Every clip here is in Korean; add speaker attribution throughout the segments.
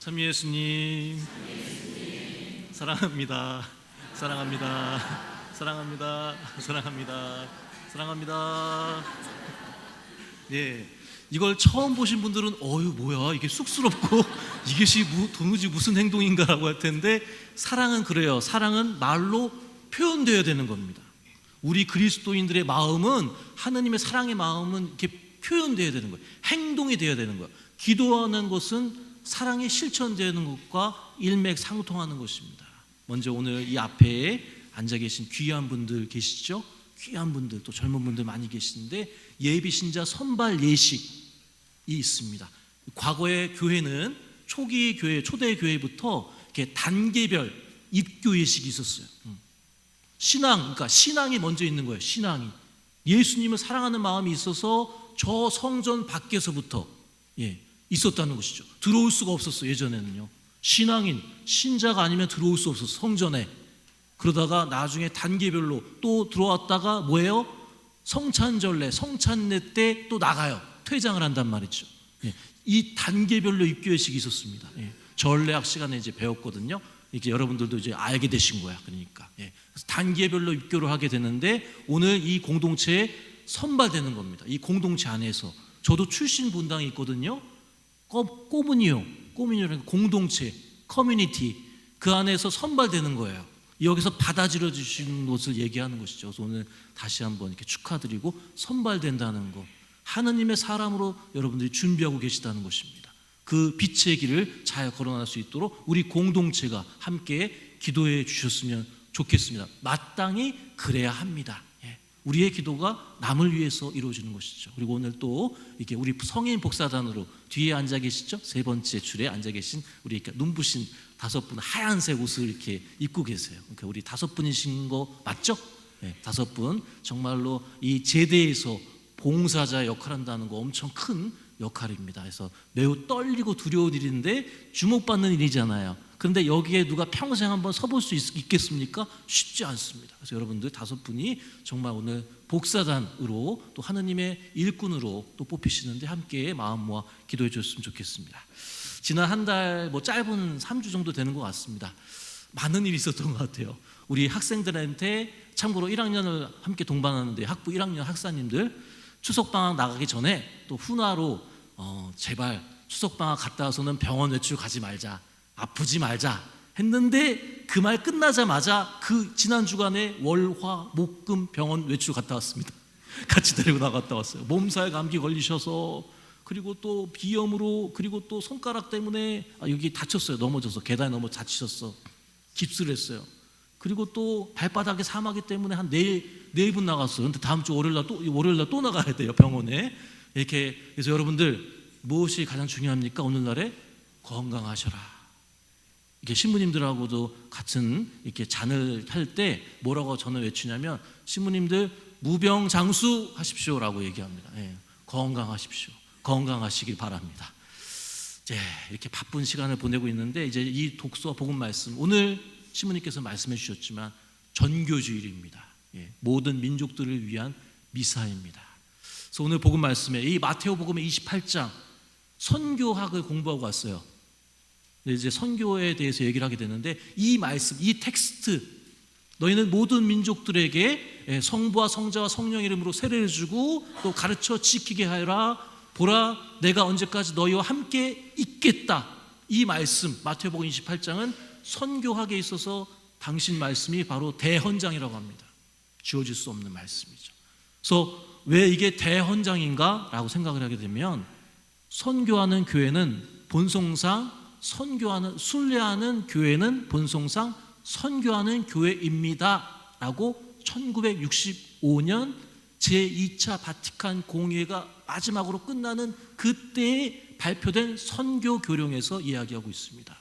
Speaker 1: 참 예수님 사랑합니다. 사랑합니다. 사랑합니다. 사랑합니다. 사랑합니다. 예, 이걸 처음 보신 분들은 어유 뭐야 이게 쑥스럽고 이것이 도무지 무슨 행동인가라고 할 텐데, 사랑은 그래요. 사랑은 말로 표현되어야 되는 겁니다. 우리 그리스도인들의 마음은, 하느님의 사랑의 마음은 이렇게 표현되어야 되는 거예요. 행동이 되어야 되는 거예요. 기도하는 것은 사랑이 실천되는 것과 일맥상통하는 것입니다. 먼저 오늘 이 앞에 앉아 계신 귀한 분들 계시죠? 귀한 분들, 또 젊은 분들 많이 계시는데, 예비신자 선발 예식이 있습니다. 과거의 교회는 초기 교회, 초대 교회부터 이렇게 단계별 입교 예식이 있었어요. 그러니까 신앙이 먼저 있는 거예요. 신앙이 예수님을 사랑하는 마음이 있어서 저 성전 밖에서부터 있었다는 것이죠. 들어올 수가 없었어요. 예전에는요. 신앙인, 신자가 아니면 들어올 수 없었어요. 성전에. 그러다가 나중에 단계별로 또 들어왔다가 뭐예요? 성찬절례, 성찬례 때 또 나가요. 퇴장을 한단 말이죠. 이 단계별로 입교회식이 있었습니다. 전례학 시간에 이제 배웠거든요. 이렇게 여러분들도 이제 알게 되신 거야. 그러니까 그래서 단계별로 입교를 하게 되는데, 오늘 이 공동체에 선발되는 겁니다. 이 공동체 안에서 저도 출신 분당이 있거든요. 꼬무니오라는 공동체, 커뮤니티, 그 안에서 선발되는 거예요. 여기서 받아들여 주시는 것을 얘기하는 것이죠. 그래서 오늘 다시 한번 이렇게 축하드리고, 선발된다는 것, 하느님의 사람으로 여러분들이 준비하고 계시다는 것입니다. 그 빛의 길을 잘 걸어갈 수 있도록 우리 공동체가 함께 기도해 주셨으면 좋겠습니다. 마땅히 그래야 합니다. 우리의 기도가 남을 위해서 이루어지는 것이죠. 그리고 오늘 또 이렇게 우리 성인 복사단으로 뒤에 앉아 계시죠? 세 번째 줄에 앉아 계신 우리 눈부신 5분 하얀색 옷을 이렇게 입고 계세요. 그러니까 우리 5분이신 거 맞죠? 5분 정말로 이 제대에서 봉사자 역할한다는 거 엄청 큰 역할입니다. 그래서 매우 떨리고 두려운 일인데 주목받는 일이잖아요. 그런데 여기에 누가 평생 한번 서볼 수 있겠습니까? 쉽지 않습니다. 그래서 여러분들 5분이 정말 오늘 복사단으로 또 하느님의 일꾼으로 또 뽑히시는데 함께 마음 모아 기도해 주셨으면 좋겠습니다. 지난 한 달 짧은 3주 정도 되는 것 같습니다. 많은 일이 있었던 것 같아요. 우리 학생들한테, 참고로 1학년을 함께 동반하는데 학부 1학년 학사님들, 추석방학 나가기 전에 또 훈화로 제발 추석방학 갔다 와서는 병원 외출 가지 말자, 아프지 말자 했는데, 그 말 끝나자마자 그 지난 주간에 월화 목금 병원 외출 갔다 왔습니다. 같이 데리고 나갔다 왔어요. 몸살 감기 걸리셔서, 그리고 또 비염으로, 그리고 또 손가락 때문에 여기 다쳤어요. 넘어져서 계단에 넘어 다치셨어. 깁스를 했어요. 그리고 또 발바닥에 사마귀 때문에 한 네 분 나갔어요. 근데 다음 주 월요일날 또 나가야 돼요, 병원에. 이렇게. 그래서 여러분들, 무엇이 가장 중요합니까? 오늘날에 건강하셔라. 이게 신부님들하고도 같은 이렇게 잔을 할 때 뭐라고 저는 외치냐면, 신부님들 무병장수 하십시오라고 얘기합니다. 건강하십시오. 건강하시길 바랍니다. 이렇게 바쁜 시간을 보내고 있는데, 이제 이 독서 복음 말씀, 오늘 신부님께서 말씀해 주셨지만 전교주일입니다. 모든 민족들을 위한 미사입니다. 그래서 오늘 복음 말씀에 이 마테오 복음의 28장 선교학을 공부하고 왔어요. 이제 선교에 대해서 얘기를 하게 되는데, 이 말씀, 이 텍스트, 너희는 모든 민족들에게 성부와 성자와 성령 이름으로 세례를 주고 또 가르쳐 지키게 하여라. 보라, 내가 언제까지 너희와 함께 있겠다. 이 말씀, 마태복음 28장은 선교학에 있어서 당신 말씀이 바로 대헌장이라고 합니다. 지워질 수 없는 말씀이죠. 그래서 왜 이게 대헌장인가? 라고 생각을 하게 되면, 선교하는 교회는 본성상 순례하는 교회는 본성상 선교하는 교회입니다 라고 1965년 제2차 바티칸 공회가 마지막으로 끝나는 그때에 발표된 선교 교령에서 이야기하고 있습니다.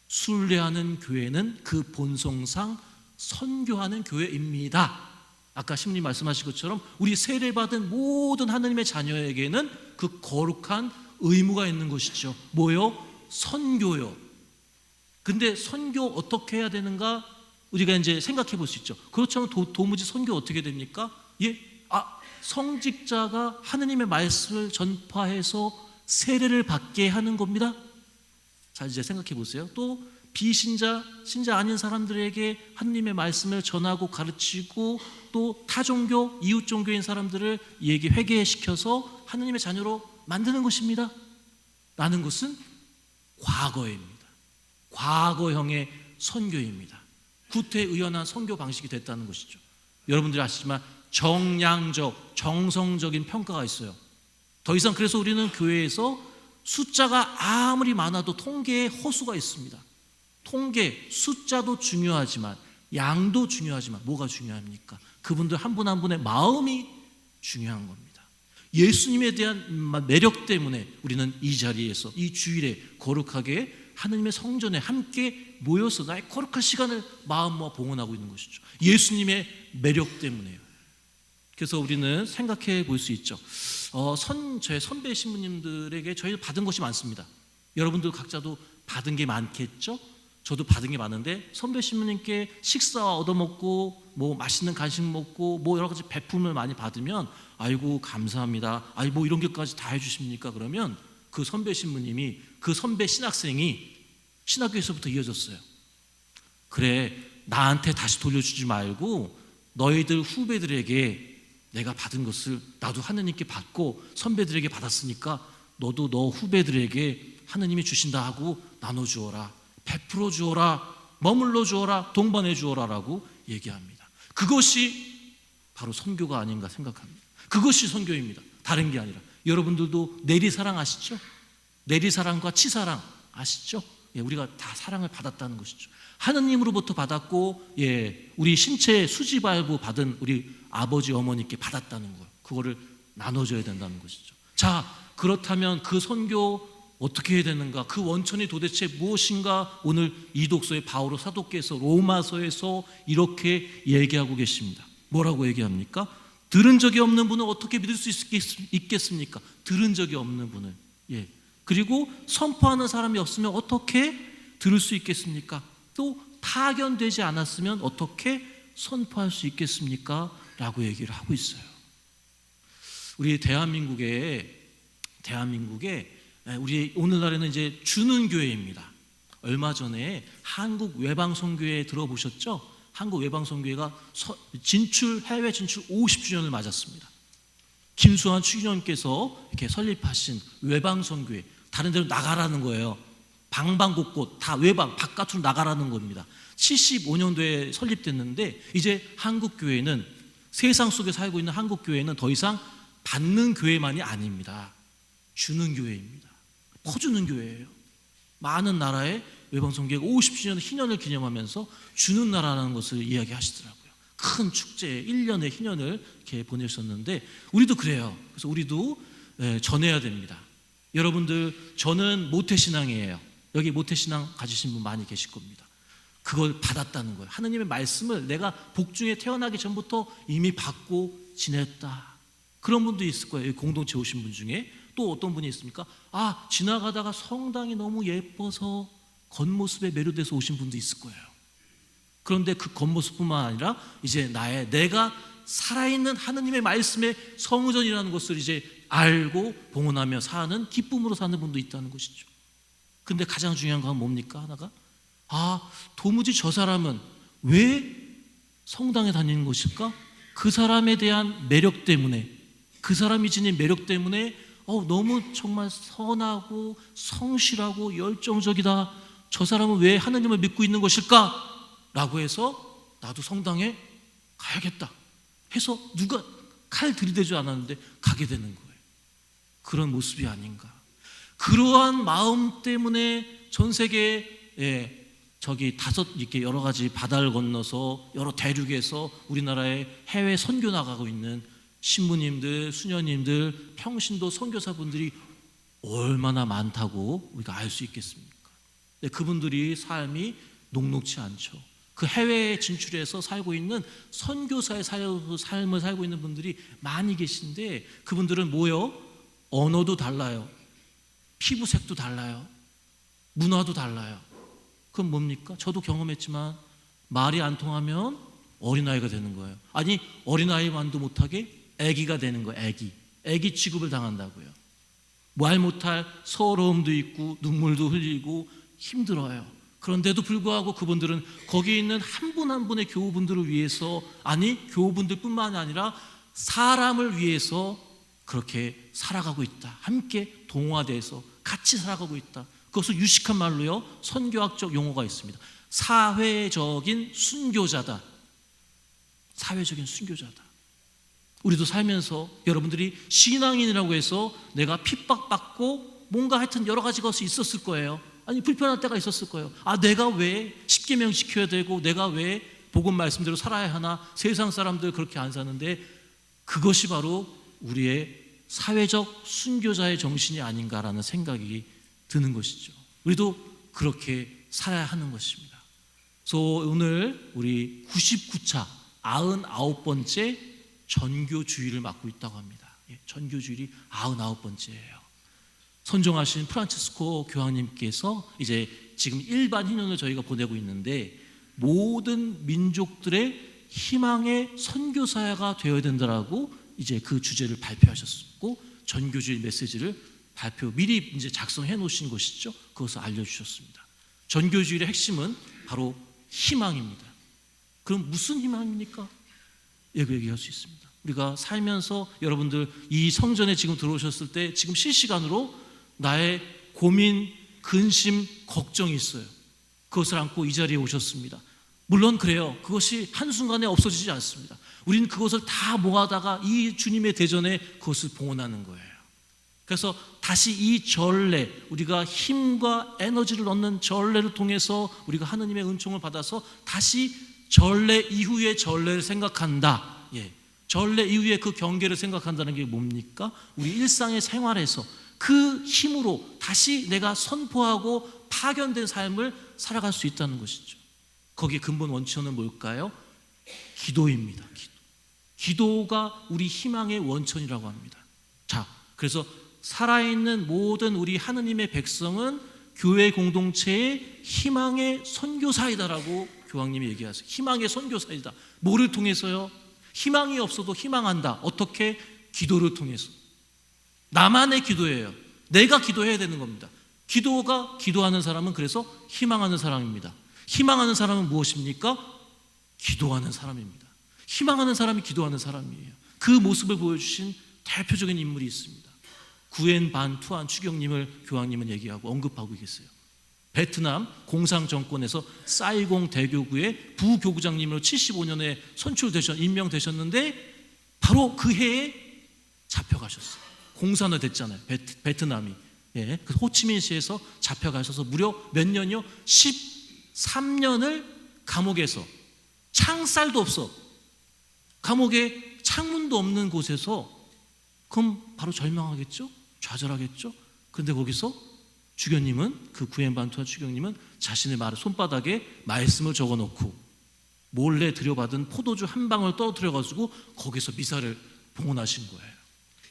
Speaker 1: 순례하는 교회는 그 본성상 선교하는 교회입니다. 아까 신부님 말씀하신 것처럼 우리 세례받은 모든 하나님의 자녀에게는 그 거룩한 의무가 있는 것이죠. 뭐요? 선교요. 근데 선교 어떻게 해야 되는가? 우리가 이제 생각해 볼 수 있죠. 그렇다면 도무지 선교 어떻게 됩니까? 성직자가 하느님의 말씀을 전파해서 세례를 받게 하는 겁니다. 자, 이제 생각해 보세요. 또 비신자, 신자 아닌 사람들에게 하나님의 말씀을 전하고 가르치고 또 타종교, 이웃 종교인 사람들을 회개시켜서 하나님의 자녀로 만드는 것입니다. 라는 것은 과거입니다. 과거형의 선교입니다. 구태의연한 선교 방식이 됐다는 것이죠. 여러분들이 아시지만 정량적, 정성적인 평가가 있어요. 더 이상 그래서 우리는 교회에서 숫자가 아무리 많아도 통계에 허수가 있습니다. 통계, 숫자도 중요하지만 양도 중요하지만 뭐가 중요합니까? 그분들 한 분 한 분의 마음이 중요한 겁니다. 예수님에 대한 매력 때문에 우리는 이 자리에서 이 주일에 거룩하게 하느님의 성전에 함께 모여서 나의 거룩한 시간을 마음 모아 봉헌하고 있는 것이죠. 예수님의 매력 때문에요. 그래서 우리는 생각해 볼 수 있죠. 제 선배 신부님들에게 저희는 받은 것이 많습니다. 여러분들 각자도 받은 게 많겠죠? 저도 받은 게 많은데 선배 신부님께 식사 얻어먹고 뭐 맛있는 간식 먹고 뭐 여러 가지 베품을 많이 받으면 아이고 감사합니다. 아이 뭐 이런 것까지 다 해주십니까? 그러면 그 선배 신부님이 그 선배 신학생이 신학교에서부터 이어졌어요. 그래 나한테 다시 돌려주지 말고 너희들 후배들에게 내가 받은 것을 나도 하느님께 받고 선배들에게 받았으니까 너도 너 후배들에게 하느님이 주신다 하고 나눠주어라, 베풀어 주어라, 머물러 주어라, 동반해 주어라 라고 얘기합니다. 그것이 바로 선교가 아닌가 생각합니다. 그것이 선교입니다. 다른 게 아니라. 여러분들도 내리사랑 아시죠? 내리사랑과 치사랑 아시죠? 우리가 다 사랑을 받았다는 것이죠. 하느님으로부터 받았고 우리 신체 수지발부 받은 우리 아버지 어머니께 받았다는 거예요. 그거를 나눠줘야 된다는 것이죠. 자, 그렇다면 그 선교 어떻게 해야 되는가? 그 원천이 도대체 무엇인가? 오늘 이 독서의 바오로 사도께서 로마서에서 이렇게 얘기하고 계십니다. 뭐라고 얘기합니까? 들은 적이 없는 분을 어떻게 믿을 수 있겠습니까? 들은 적이 없는 분을. 그리고 선포하는 사람이 없으면 어떻게 들을 수 있겠습니까? 또 파견되지 않았으면 어떻게 선포할 수 있겠습니까? 라고 얘기를 하고 있어요. 우리 대한민국에 우리 오늘날에는 이제 주는 교회입니다. 얼마 전에 한국 외방선교회 들어보셨죠? 한국 외방선교회가 해외 진출 50주년을 맞았습니다. 김수환 추기님께서 이렇게 설립하신 외방선교회, 다른 데로 나가라는 거예요. 방방곡곡 다 외방, 바깥으로 나가라는 겁니다. 75년도에 설립됐는데 이제 한국교회는 세상 속에 살고 있는 한국교회는 더 이상 받는 교회만이 아닙니다. 주는 교회입니다. 퍼주는 교회예요. 많은 나라의 외방선교회가 50주년 희년을 기념하면서 주는 나라라는 것을 이야기하시더라고요. 큰 축제에 1년의 희년을 이렇게 보내셨는데 우리도 그래요. 그래서 우리도 전해야 됩니다. 여러분들 저는 모태신앙이에요. 여기 모태신앙 가지신 분 많이 계실 겁니다. 그걸 받았다는 거예요. 하느님의 말씀을 내가 복중에 태어나기 전부터 이미 받고 지냈다. 그런 분도 있을 거예요. 공동체 오신 분 중에. 또 어떤 분이 있습니까? 지나가다가 성당이 너무 예뻐서 겉모습에 매료돼서 오신 분도 있을 거예요. 그런데 그 겉모습뿐만 아니라 이제 내가 살아있는 하느님의 말씀의 성전이라는 것을 이제 알고 봉헌하며 사는 기쁨으로 사는 분도 있다는 것이죠. 근데 가장 중요한 건 뭡니까? 하나가 도무지 저 사람은 왜 성당에 다니는 것일까? 그 사람에 대한 매력 때문에, 그 사람이 지닌 매력 때문에 너무 정말 선하고 성실하고 열정적이다. 저 사람은 왜 하느님을 믿고 있는 것일까? 라고 해서 나도 성당에 가야겠다 해서 누가 칼 들이대지 않았는데 가게 되는 거예요. 그런 모습이 아닌가. 그러한 마음 때문에 전 세계에 이렇게 여러 가지 바다를 건너서 여러 대륙에서 우리나라에 해외 선교 나가고 있는 신부님들, 수녀님들, 평신도 선교사분들이 얼마나 많다고 우리가 알 수 있겠습니까? 그분들이 삶이 녹록지 않죠. 그 해외에 진출해서 살고 있는 선교사의 삶을 살고 있는 분들이 많이 계신데 그분들은 뭐요? 언어도 달라요. 피부색도 달라요. 문화도 달라요. 그건 뭡니까? 저도 경험했지만 말이 안 통하면 어린아이가 되는 거예요. 아니 어린아이만도 못하게 아기가 되는 거예요. 아기 취급을 당한다고요. 말 못할 서러움도 있고 눈물도 흘리고 힘들어요. 그런데도 불구하고 그분들은 거기 있는 한 분 한 분의 교우분들을 위해서, 아니 교우분들뿐만 아니라 사람을 위해서 그렇게 살아가고 있다. 함께 동화돼서 같이 살아가고 있다. 그것을 유식한 말로요, 선교학적 용어가 있습니다. 사회적인 순교자다. 사회적인 순교자다. 우리도 살면서 여러분들이 신앙인이라고 해서 내가 핍박받고 뭔가 하여튼 여러 가지 것이 있었을 거예요. 아니 불편할 때가 있었을 거예요. 내가 왜 십계명 지켜야 되고 내가 왜 복음 말씀대로 살아야 하나, 세상 사람들 그렇게 안 사는데, 그것이 바로 우리의 사회적 순교자의 정신이 아닌가라는 생각이 드는 것이죠. 우리도 그렇게 살아야 하는 것입니다. 그래서 오늘 우리 99차 99번째 전교주일을 맡고 있다고 합니다. 전교주일이 99번째예요. 선종하신 프란치스코 교황님께서 이제 지금 일반 hin연을 저희가 보내고 있는데, 모든 민족들의 희망의 선교사가 되어야 된다라고 이제 그 주제를 발표하셨고, 전교주일 메시지를 미리 이제 작성해 놓으신 것이죠. 그것을 알려주셨습니다. 전교주일의 핵심은 바로 희망입니다. 그럼 무슨 희망입니까? 얘기할 수 있습니다. 우리가 살면서 여러분들 이 성전에 지금 들어오셨을 때 지금 실시간으로 나의 고민, 근심, 걱정이 있어요. 그것을 안고 이 자리에 오셨습니다. 물론 그래요. 그것이 한순간에 없어지지 않습니다. 우리는 그것을 다 모아다가 이 주님의 대전에 그것을 봉헌하는 거예요. 그래서 다시 이 전례, 우리가 힘과 에너지를 얻는 전례를 통해서 우리가 하느님의 은총을 받아서 다시 전례 이후의 전례를 생각한다. 전례 이후의 그 경계를 생각한다는 게 뭡니까? 우리 일상의 생활에서 그 힘으로 다시 내가 선포하고 파견된 삶을 살아갈 수 있다는 것이죠. 거기에 근본 원천은 뭘까요? 기도입니다. 기도가 우리 희망의 원천이라고 합니다. 자, 그래서 살아있는 모든 우리 하느님의 백성은 교회 공동체의 희망의 선교사이다라고 교황님이 얘기하세요. 희망의 선교사이다. 뭐를 통해서요? 희망이 없어도 희망한다. 어떻게? 기도를 통해서. 나만의 기도예요. 내가 기도해야 되는 겁니다. 기도하는 사람은 그래서 희망하는 사람입니다. 희망하는 사람은 무엇입니까? 기도하는 사람입니다. 희망하는 사람이 기도하는 사람이에요. 그 모습을 보여주신 대표적인 인물이 있습니다. 구엔 반 투안 추경님을 교황님은 얘기하고 언급하고 계세요. 베트남 공산정권에서 사이공 대교구의 부교구장님으로 75년에 임명되셨는데 바로 그 해에 잡혀가셨어요. 공산화 됐잖아요. 베트남이. 그 호치민시에서 잡혀가셔서 무려 몇 년이요? 13년을 감옥에서, 창살도 없어, 감옥에 창문도 없는 곳에서, 그럼 바로 절망하겠죠? 좌절하겠죠? 그런데 거기서 주교님은, 그 구엔반투아 주교님은 자신의 손바닥에 말씀을 적어놓고 몰래 들여받은 포도주 한 방울 떨어뜨려가지고 거기서 미사를 봉헌하신 거예요.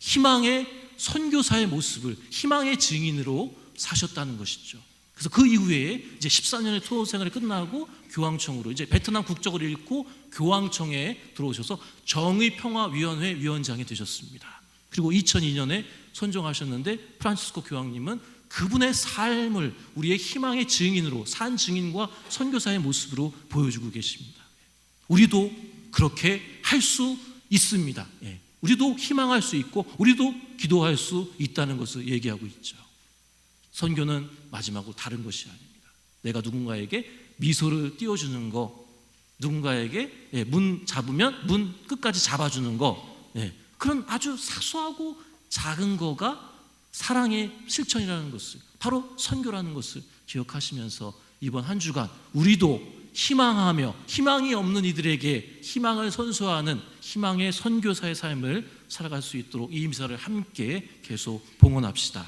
Speaker 1: 희망의 선교사의 모습을 희망의 증인으로 사셨다는 것이죠. 그래서 그 이후에 이제 14년의 투어 생활이 끝나고 교황청으로 이제 베트남 국적을 잃고 교황청에 들어오셔서 정의평화위원회 위원장이 되셨습니다. 그리고 2002년에 선종하셨는데 프란치스코 교황님은 그분의 삶을 우리의 희망의 증인으로, 산 증인과 선교사의 모습으로 보여주고 계십니다. 우리도 그렇게 할 수 있습니다. 우리도 희망할 수 있고 우리도 기도할 수 있다는 것을 얘기하고 있죠. 선교는 마지막으로 다른 것이 아닙니다. 내가 누군가에게 미소를 띄워주는 거, 누군가에게 문 잡으면 문 끝까지 잡아주는 거, 그런 아주 사소하고 작은 거가 사랑의 실천이라는 것을, 바로 선교라는 것을 기억하시면서 이번 한 주간 우리도 희망하며 희망이 없는 이들에게 희망을 선수하는 희망의 선교사의 삶을 살아갈 수 있도록 이 미사를 함께 계속 봉헌합시다.